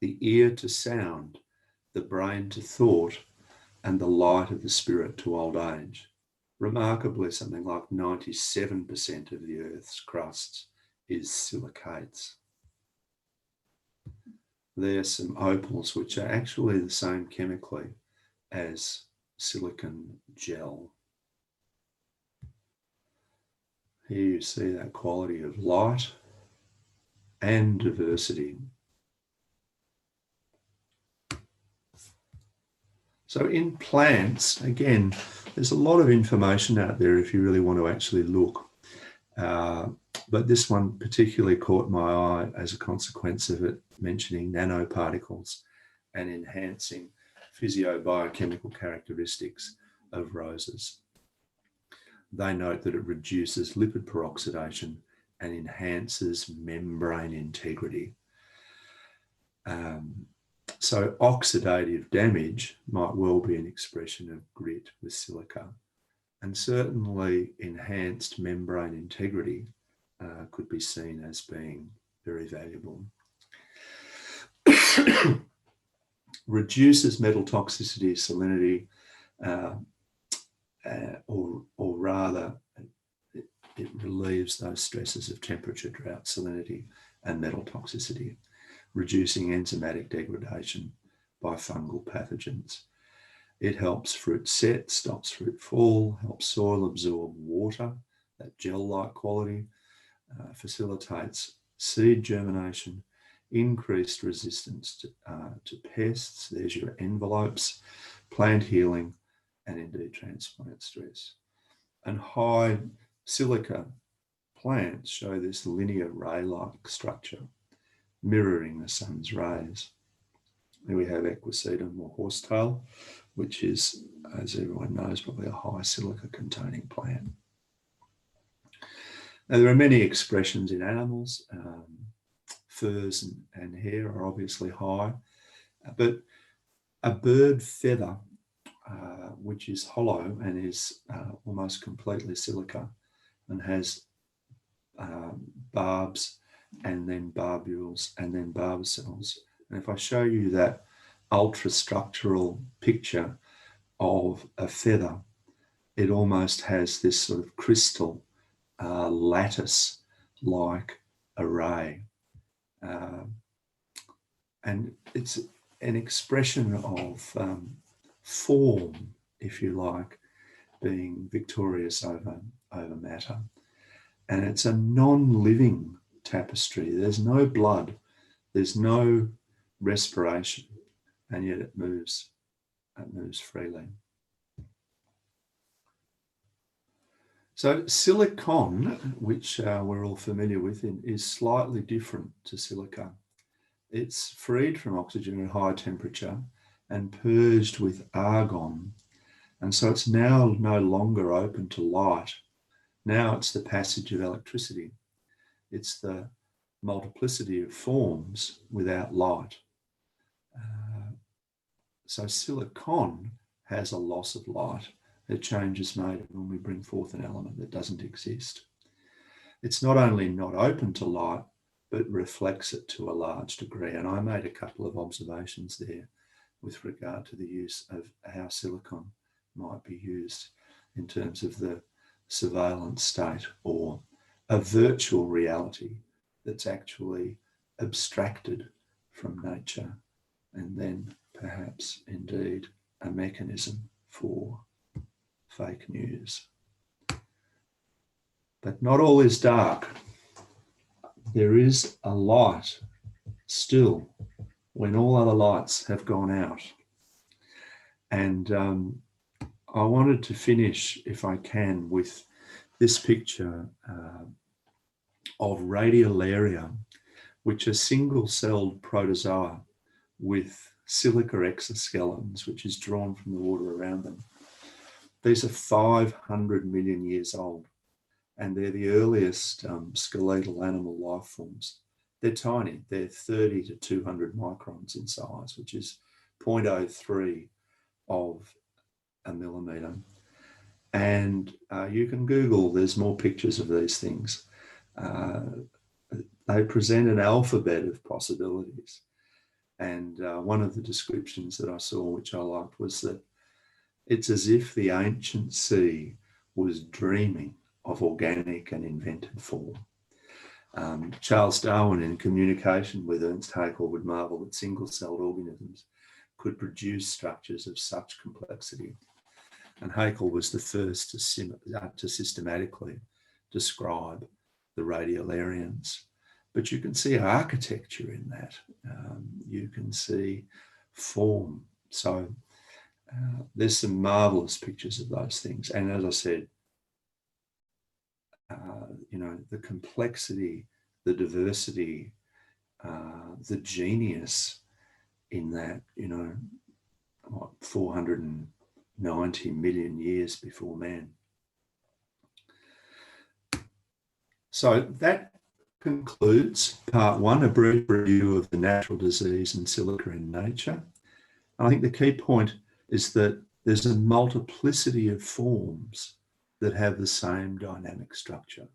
the ear to sound, the brain to thought, and the light of the spirit to old age. Remarkably, something like 97% of the Earth's crusts is silicates. There's some opals, which are actually the same chemically as silicon gel. Here you see that quality of light and diversity. So in plants, again, there's a lot of information out there if you really want to actually look. But this one particularly caught my eye as a consequence of it mentioning nanoparticles and enhancing physiobiochemical characteristics of roses. They note that it reduces lipid peroxidation and enhances membrane integrity. So oxidative damage might well be an expression of grit with silica, and certainly enhanced membrane integrity could be seen as being very valuable. Reduces metal toxicity, salinity, or rather it relieves those stresses of temperature, drought, salinity, and metal toxicity, reducing enzymatic degradation by fungal pathogens. It helps fruit set, stops fruit fall, helps soil absorb water, that gel-like quality, facilitates seed germination, increased resistance to pests, there's your envelopes, plant healing, and indeed transplant stress. And high silica plants show this linear ray-like structure, mirroring the sun's rays. Here we have equisetum or horsetail, which is, as everyone knows, probably a high silica containing plant. Now, there are many expressions in animals. Furs and hair are obviously high, but a bird feather, which is hollow and is almost completely silica and has barbs and then barbules and then barbicels. And if I show you that ultrastructural picture of a feather, it almost has this sort of crystal lattice-like array. And it's an expression of form, if you like, being victorious over matter. And it's a non-living tapestry. There's no blood, there's no respiration, and yet it moves freely. So silicon, which we're all familiar with, is slightly different to silica. It's freed from oxygen at high temperature and purged with argon. And so it's now no longer open to light. Now it's the passage of electricity. It's the multiplicity of forms without light. So silicon has a loss of light. A change is made when we bring forth an element that doesn't exist. It's not only not open to light, but reflects it to a large degree. And I made a couple of observations there with regard to the use of how silicon might be used in terms of the surveillance state, or a virtual reality that's actually abstracted from nature, and then perhaps indeed a mechanism for fake news. But not all is dark. There is a light still when all other lights have gone out. And I wanted to finish, if I can, with this picture of radiolaria, which are single-celled protozoa with silica exoskeletons, which is drawn from the water around them. These are 500 million years old, and they're the earliest skeletal animal life forms. They're tiny. They're 30 to 200 microns in size, which is 0.03 of a millimeter. And you can Google, there's more pictures of these things. They present an alphabet of possibilities. And one of the descriptions that I saw, which I liked, was that it's as if the ancient sea was dreaming of organic and invented form. Charles Darwin, in communication with Ernst Haeckel, would marvel that single-celled organisms could produce structures of such complexity. And Haeckel was the first to systematically describe the radiolarians. But you can see architecture in that. You can see form. So there's some marvelous pictures of those things. And as I said, the complexity, the diversity, the genius in that, 490 million years before man. So that concludes part one, a brief review of the natural disease and silica in nature. I think the key point is that there's a multiplicity of forms that have the same dynamic structure,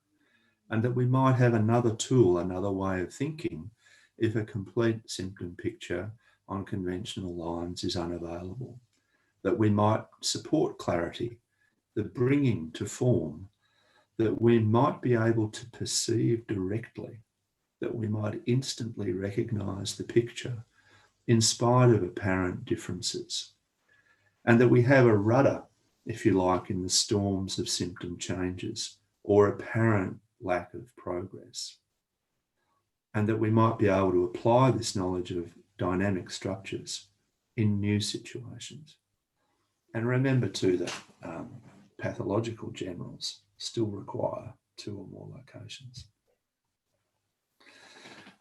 and that we might have another tool, another way of thinking, if a complete symptom picture on conventional lines is unavailable, that we might support clarity, the bringing to form, that we might be able to perceive directly, that we might instantly recognize the picture in spite of apparent differences, and that we have a rudder, if you like, in the storms of symptom changes or apparent lack of progress, and that we might be able to apply this knowledge of dynamic structures in new situations. And remember too that pathological generals still require 2 or more locations.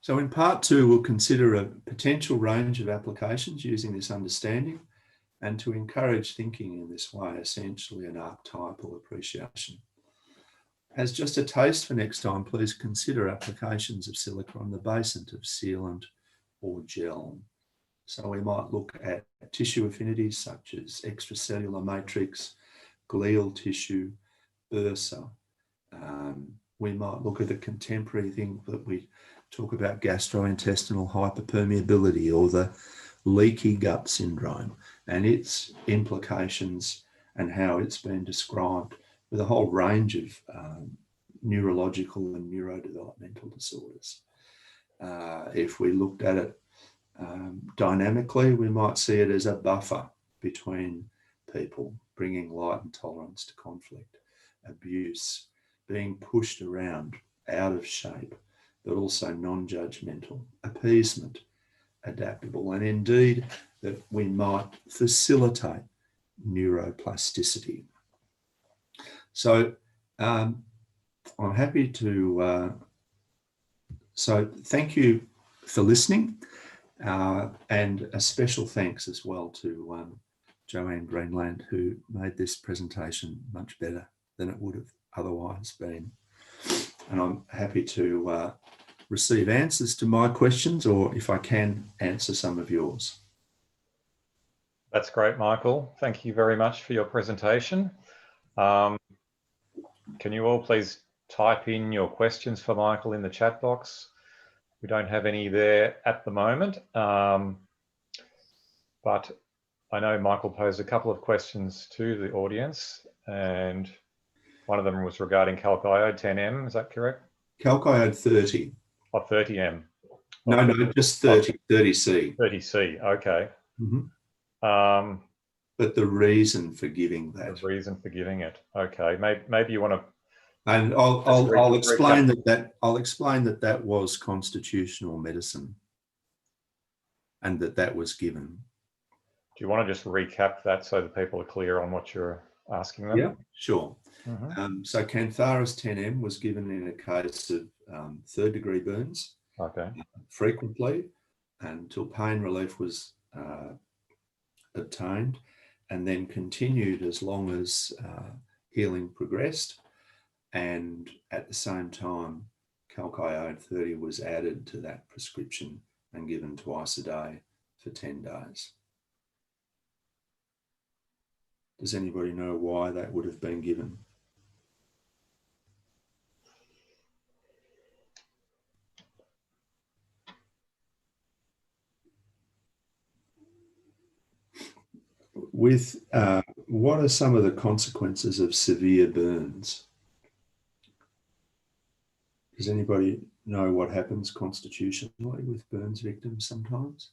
So in part 2, we'll consider a potential range of applications using this understanding, and to encourage thinking in this way, essentially an archetypal appreciation. As just a taste for next time, please consider applications of silica on the basis of sealant or gel. So we might look at tissue affinities such as extracellular matrix, glial tissue, bursa. We might look at a contemporary thing that we talk about, gastrointestinal hyperpermeability, or the leaky gut syndrome and its implications and how it's been described, with a whole range of neurological and neurodevelopmental disorders. If we looked at it dynamically, we might see it as a buffer between people, bringing light and tolerance to conflict, abuse, being pushed around, out of shape, but also non-judgmental, appeasement, adaptable, and indeed that we might facilitate neuroplasticity. So I'm happy to, so thank you for listening, and a special thanks as well to Joanne Greenland, who made this presentation much better than it would have otherwise been. And I'm happy to receive answers to my questions, or if I can, answer some of yours.
That's great, Michael. Thank you very much for your presentation. Can you all please type in your questions for Michael in the chat box? We don't have any there at the moment, but I know Michael posed a couple of questions to the audience, and one of them was regarding calc iode 10M, is that correct?
Calc iode 30.
Oh, 30M.
No, just 30, 30C.
30C, okay.
Mm-hmm. But the reason for giving that.
The reason for giving it, okay. Maybe you want to.
And I'll explain that was constitutional medicine, and that was given.
Do you want to just recap that so that people are clear on what you're asking them?
Yeah, sure. Mm-hmm. So Cantharis 10M was given in a case of third-degree burns,
okay,
frequently, until pain relief was obtained, and then continued as long as healing progressed. And at the same time, calc iode 30 was added to that prescription and given twice a day for 10 days. Does anybody know why that would have been given? With what are some of the consequences of severe burns? Does anybody know what happens constitutionally with burns victims sometimes?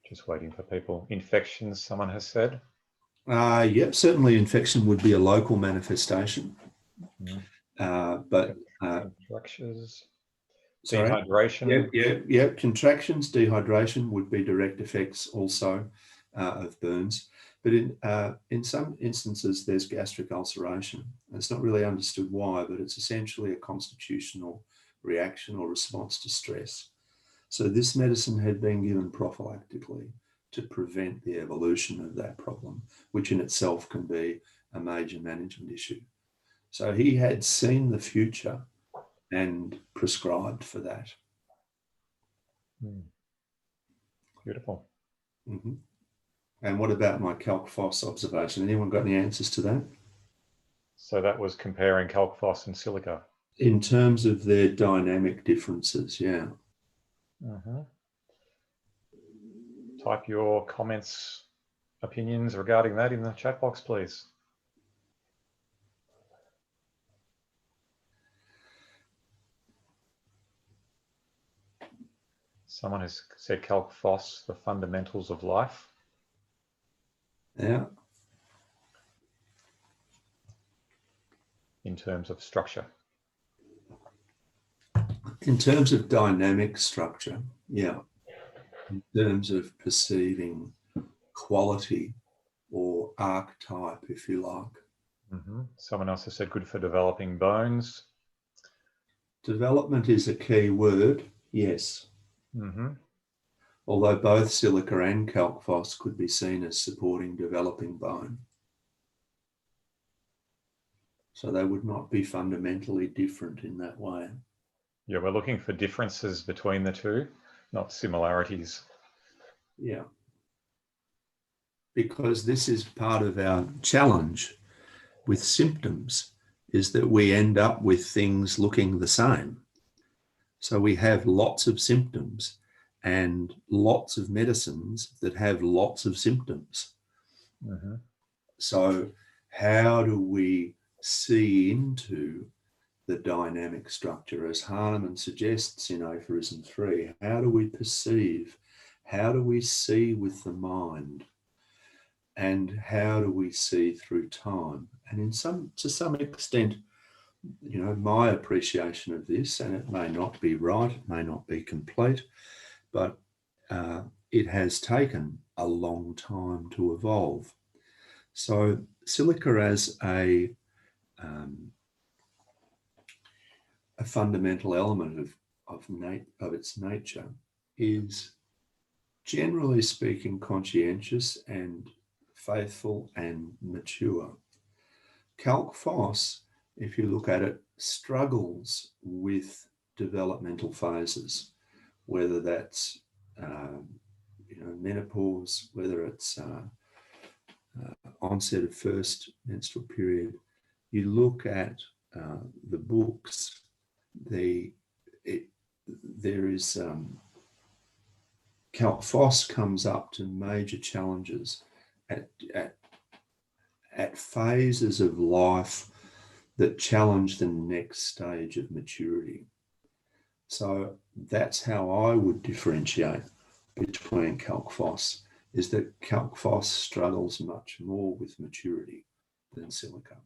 Just waiting for people. Infections, someone has said.
Yep, certainly infection would be a local manifestation. But
contractions,
sorry?
Dehydration.
Yep. Contractions, dehydration would be direct effects also of burns. But in some instances, there's gastric ulceration. And it's not really understood why, but it's essentially a constitutional reaction or response to stress. So this medicine had been given prophylactically to prevent the evolution of that problem, which in itself can be a major management issue. So he had seen the future and prescribed for that.
Beautiful.
Mm-hmm. And what about my calc phos observation? Anyone got any answers to that? So
that was comparing calc phos and silica.
In terms of their dynamic differences, yeah.
Type your comments, opinions regarding that in the chat box, please. Someone has said calc phos, the fundamentals of life.
Yeah.
In terms of structure.
In terms of dynamic structure, yeah. In terms of perceiving quality or archetype, if you like.
Someone else has said good for developing bones.
Development is a key word, yes. Although both silica and calc phos could be seen as supporting developing bone. So they would not be fundamentally different in that way.
Yeah, we're looking for differences between the two, not similarities.
Yeah. Because this is part of our challenge with symptoms, is that we end up with things looking the same. So we have lots of symptoms and lots of medicines that have lots of symptoms. So how do we see into the dynamic structure, as Hahnemann suggests in aphorism 3? How do we perceive? How do we see with the mind? And how do we see through time? And to some extent, you know, my appreciation of this, and it may not be right, it may not be complete, but it has taken a long time to evolve. So silica as a fundamental element of its nature is, generally speaking, conscientious and faithful and mature. Calc phos, if you look at it, struggles with developmental phases, whether that's menopause, whether it's onset of first menstrual period. You look at the books, Calc phos comes up to major challenges at phases of life that challenge the next stage of maturity. So that's how I would differentiate between calc phos, is that calc phos struggles much more with maturity than silica.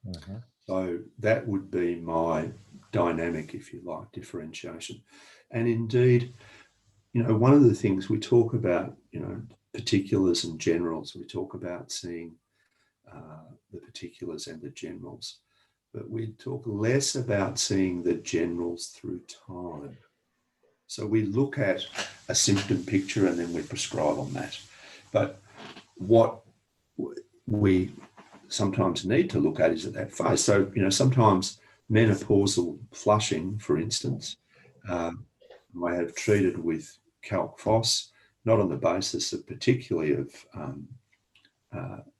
Mm-hmm.
So that would be my dynamic, if you like, differentiation. And indeed, one of the things we talk about, particulars and generals, we talk about seeing the particulars and the generals, but we talk less about seeing the generals through time. So we look at a symptom picture and then we prescribe on that. But what we sometimes need to look at is at that phase. So, sometimes menopausal flushing, for instance, I have treated with calc phos, not on the basis of particularly of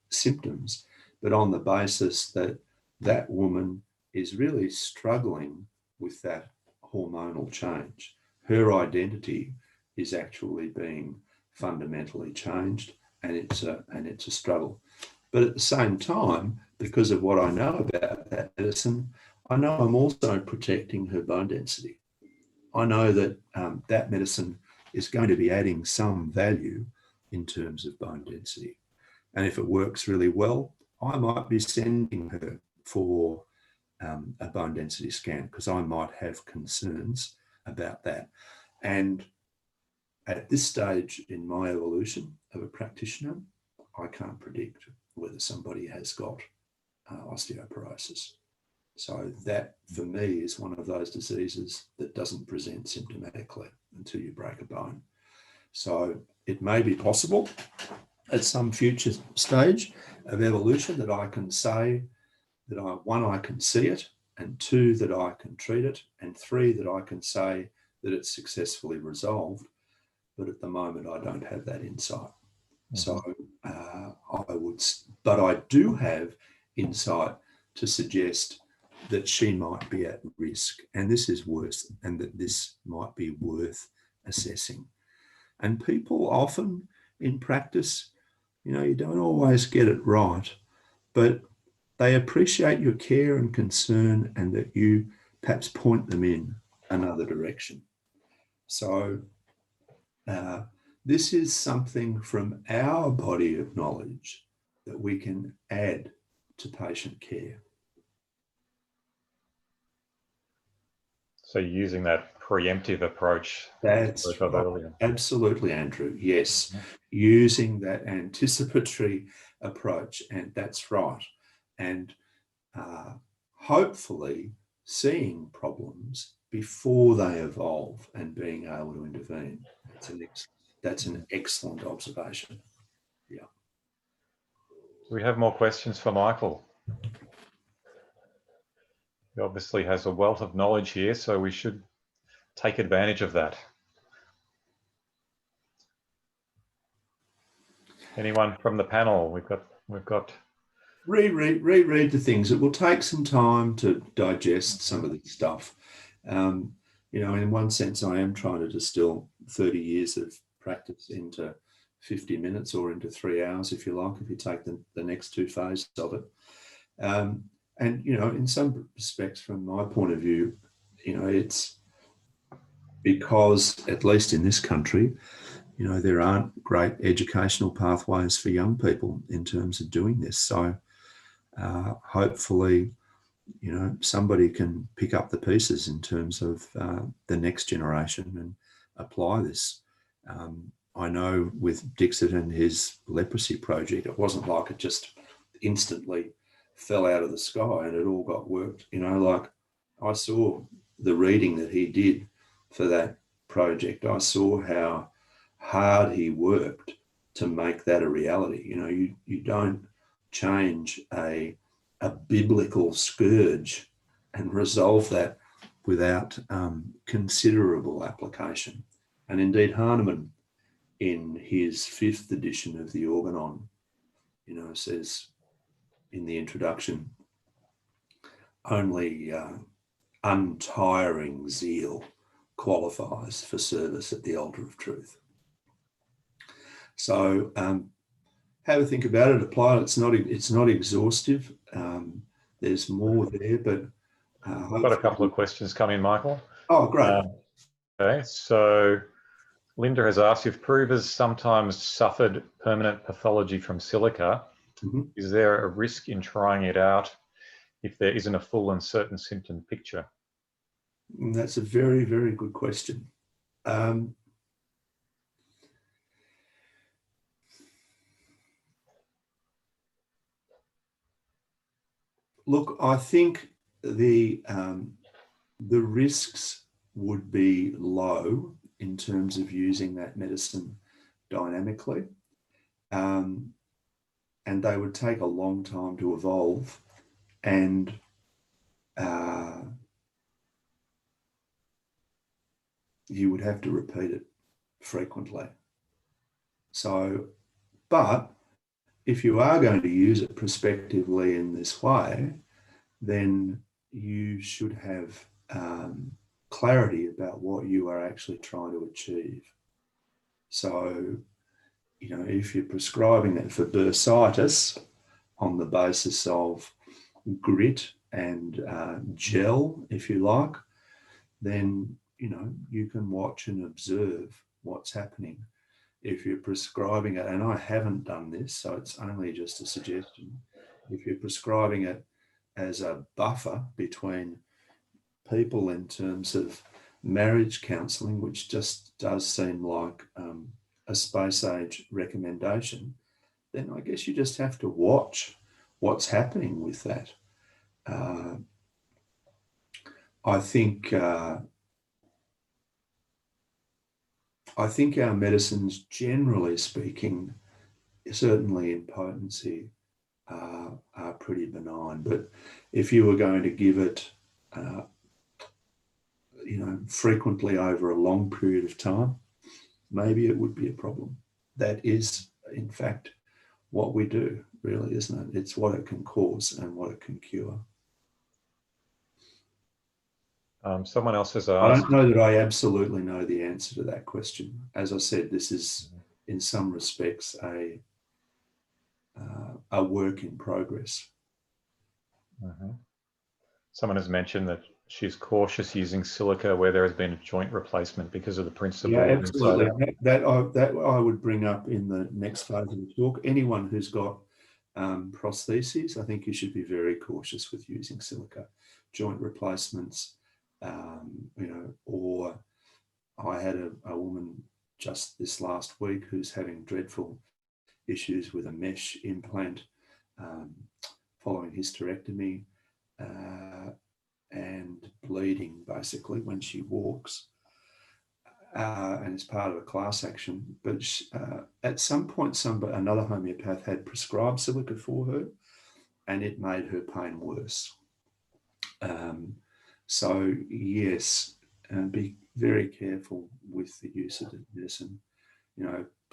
symptoms, but on the basis that that woman is really struggling with that hormonal change. Her identity is actually being fundamentally changed, and it's a struggle. But at the same time, because of what I know about that medicine, I know I'm also protecting her bone density. I know that that medicine is going to be adding some value in terms of bone density. And if it works really well, I might be sending her for a bone density scan because I might have concerns about that. And at this stage in my evolution of a practitioner, I can't predict whether somebody has got osteoporosis. So that, for me, is one of those diseases that doesn't present symptomatically until you break a bone. So it may be possible at some future stage of evolution that I can say that I can see it, and 2, that I can treat it, and 3, that I can say that it's successfully resolved. But at the moment, I don't have that insight. Mm-hmm. So but I do have insight to suggest that she might be at risk, and this is worse, and that this might be worth assessing. And people often in practice, you don't always get it right, but they appreciate your care and concern, and that you perhaps point them in another direction. So this is something from our body of knowledge that we can add to patient care.
So using that preemptive approach.
That's right. Absolutely, Andrew. Yes, using that anticipatory approach, and that's right. And hopefully seeing problems before they evolve and being able to intervene. That's an excellent observation. Yeah.
Do we have more questions for Michael? He obviously has a wealth of knowledge here, so we should take advantage of that. Anyone from the panel? We've got.
Reread the things. It will take some time to digest some of this stuff. In one sense, I am trying to distill 30 years of practice into 50 minutes or into 3 hours, if you like, if you take the next 2 phases of it. And, in some respects, from my point of view, it's because, at least in this country, there aren't great educational pathways for young people in terms of doing this. So hopefully, somebody can pick up the pieces in terms of the next generation and apply this. I know with Dixit and his leprosy project, it wasn't like it just instantly fell out of the sky and it all got worked. Like I saw the reading that he did for that project. I saw how hard he worked to make that a reality. You don't change a biblical scourge and resolve that without considerable application. And indeed, Hahnemann, in his 5th edition of the Organon, says in the introduction, only untiring zeal qualifies for service at the altar of truth. So have a think about it, apply it. It's not exhaustive. There's more there, but
I've got a couple of questions coming, Michael.
Oh, great.
Okay, so Linda has asked, if provers sometimes suffered permanent pathology from silica, is there a risk in trying it out if there isn't a full and certain symptom picture?
That's a very, very good question. Look, I think the risks would be low in terms of using that medicine dynamically, and they would take a long time to evolve, and you would have to repeat it frequently. So, but if you are going to use it prospectively in this way, then you should have clarity about what you are actually trying to achieve. So, if you're prescribing it for bursitis on the basis of grit and gel, if you like, then, you can watch and observe what's happening. If you're prescribing it, and I haven't done this, so it's only just a suggestion, if you're prescribing it as a buffer between people in terms of marriage counselling, which just does seem like a space age recommendation, then I guess you just have to watch what's happening with that. I think our medicines, generally speaking, certainly in potency, are pretty benign. But if you were going to give it, frequently over a long period of time, maybe it would be a problem. That is, in fact, what we do, really, isn't it? It's what it can cause and what it can cure.
Someone else has asked.
I don't know that I absolutely know the answer to that question. As I said, this is, in some respects, a work in progress.
Someone has mentioned that she's cautious using silica where there has been a joint replacement because of the principle.
Yeah, absolutely. That I would bring up in the next phase of the talk. Anyone who's got prostheses, I think you should be very cautious with using silica. Joint replacements, or I had a woman just this last week who's having dreadful issues with a mesh implant following hysterectomy and bleeding basically when she walks, and it's part of a class action. But at some point, another homeopath had prescribed silica for her, and it made her pain worse. So yes, be very careful with the use of the medicine.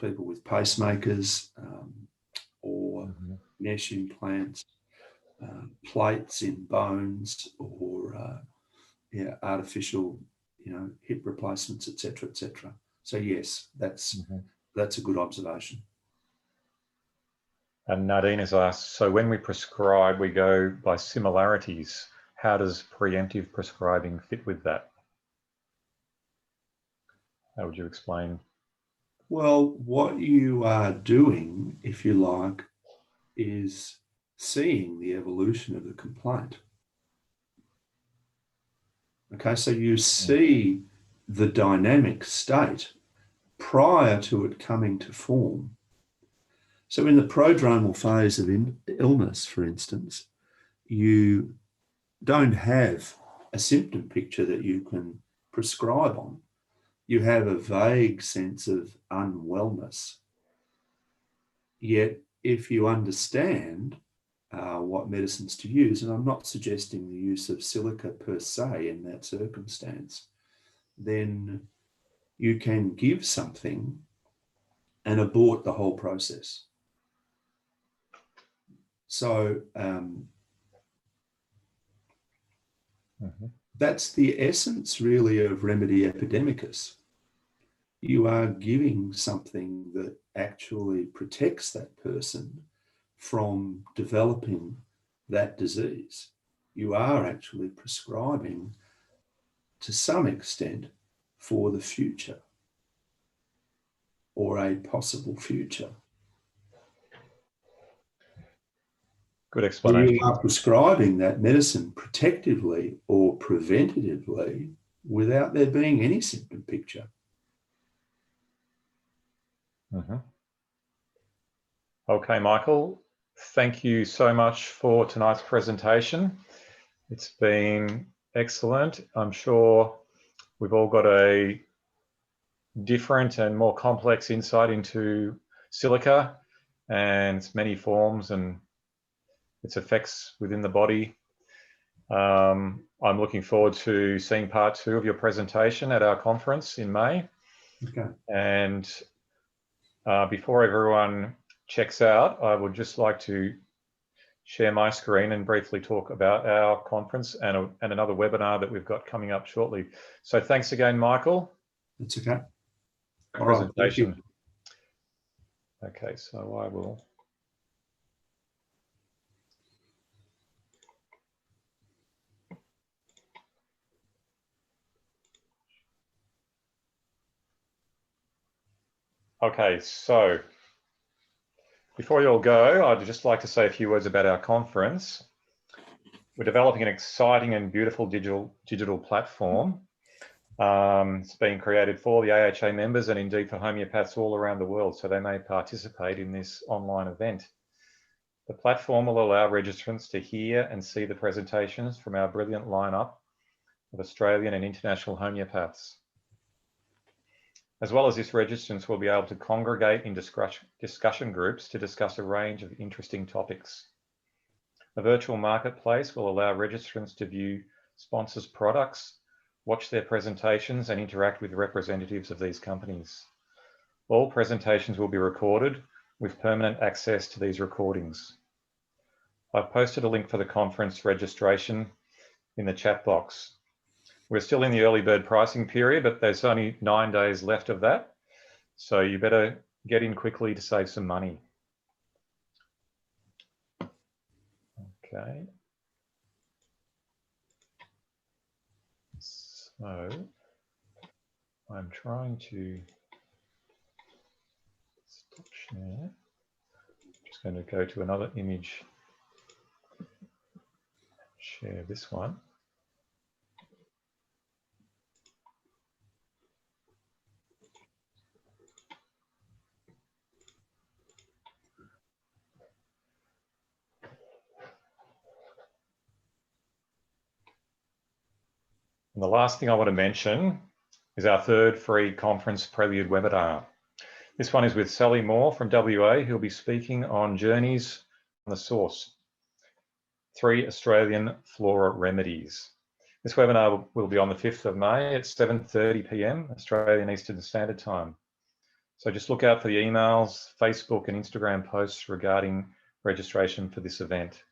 People with pacemakers or mesh implants, plates in bones, or artificial, hip replacements, etc., etc. So yes, that's a good observation.
And Nadine has asked, so when we prescribe, we go by similarities. How does preemptive prescribing fit with that? How would you explain?
Well, what you are doing, if you like, is seeing the evolution of the complaint. Okay, so you see the dynamic state prior to it coming to form. So in the prodromal phase of illness, for instance, you don't have a symptom picture that you can prescribe on. You have a vague sense of unwellness. Yet, if you understand what medicines to use, and I'm not suggesting the use of silica per se in that circumstance, then you can give something and abort the whole process. So that's the essence, really, of remedy epidemicus. You are giving something that actually protects that person from developing that disease. You are actually prescribing, to some extent, for the future or a possible future.
Good explanation.
You are prescribing that medicine protectively or preventatively without there being any symptom picture.
Okay, Michael, thank you so much for tonight's presentation. It's been excellent. I'm sure we've all got a different and more complex insight into silica and its many forms and its effects within the body. I'm looking forward to seeing part 2 of your presentation at our conference in May.
Okay.
And before everyone checks out, I would just like to share my screen and briefly talk about our conference and another webinar that we've got coming up shortly. So thanks again, Michael.
That's okay.
All right, presentation. Okay, so I will. Okay, so before you all go, I'd just like to say a few words about our conference. We're developing an exciting and beautiful digital platform. It's being created for the AHA members and indeed for homeopaths all around the world, so they may participate in this online event. The platform will allow registrants to hear and see the presentations from our brilliant lineup of Australian and international homeopaths. As well as this, registrants will be able to congregate in discussion groups to discuss a range of interesting topics. A virtual marketplace will allow registrants to view sponsors' products, watch their presentations, and interact with representatives of these companies. All presentations will be recorded with permanent access to these recordings. I've posted a link for the conference registration in the chat box. We're still in the early bird pricing period, but there's only 9 days left of that. So you better get in quickly to save some money. Okay. So I'm trying to stop share. Just going to go to another image. Share this one. And the last thing I want to mention is our third free conference prelude webinar. This one is with Sally Moore from WA, who'll be speaking on Journeys on the Source, 3 Australian flora remedies. This webinar will be on the 5th of May at 7:30 p.m. Australian Eastern Standard Time. So just look out for the emails, Facebook and Instagram posts regarding registration for this event.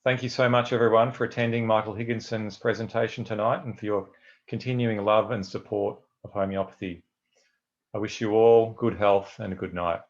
Thank you so much, everyone, for attending Michael Higginson's presentation tonight and for your continuing love and support of homeopathy. I wish you all good health and a good night.